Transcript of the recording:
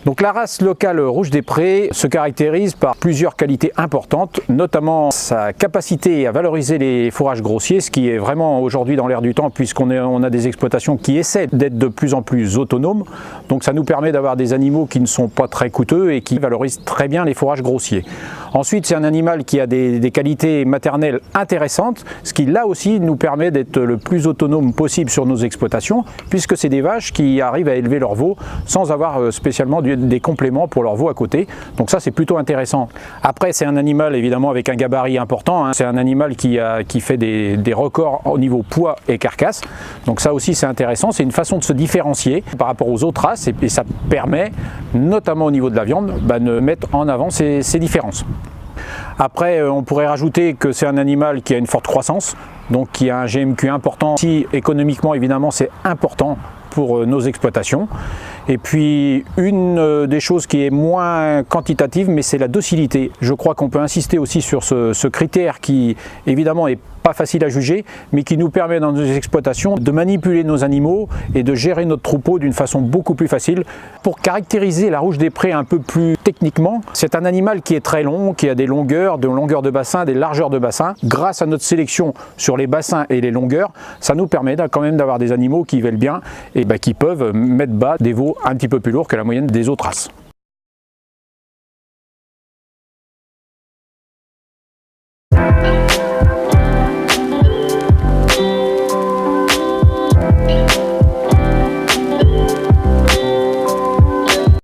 Donc la race locale Rouge des Prés se caractérise par plusieurs qualités importantes, notamment sa capacité à valoriser les fourrages grossiers, ce qui est vraiment aujourd'hui dans l'air du temps puisqu'on a des exploitations qui essaient d'être de plus en plus autonomes. Donc ça nous permet d'avoir des animaux qui ne sont pas très coûteux et qui valorisent très bien les fourrages grossiers. Ensuite, c'est un animal qui a des qualités maternelles intéressantes, ce qui là aussi nous permet d'être le plus autonome possible sur nos exploitations, puisque c'est des vaches qui arrivent à élever leurs veaux sans avoir spécialement des compléments pour leurs veaux à côté. Donc ça, c'est plutôt intéressant. Après, c'est un animal évidemment avec un gabarit important, hein. C'est un animal qui fait des records au niveau poids et carcasse. Donc ça aussi, c'est intéressant. C'est une façon de se différencier par rapport aux autres races et ça permet, notamment au niveau de la viande, de mettre en avant ces différences. Après, on pourrait rajouter que c'est un animal qui a une forte croissance, donc qui a un GMQ important. Si économiquement, évidemment, c'est important pour nos exploitations. Et puis une des choses qui est moins quantitative, mais c'est la docilité. Je crois qu'on peut insister aussi sur ce critère qui évidemment est pas facile à juger, mais qui nous permet dans nos exploitations de manipuler nos animaux et de gérer notre troupeau d'une façon beaucoup plus facile. Pour caractériser la Rouge des Prés un peu plus techniquement, c'est un animal qui est très long, qui a des longueurs de bassin, des largeurs de bassin. Grâce à notre sélection sur les bassins et les longueurs, ça nous permet quand même d'avoir des animaux qui veulent bien et qui peuvent mettre bas des veaux un petit peu plus lourds que la moyenne des autres races.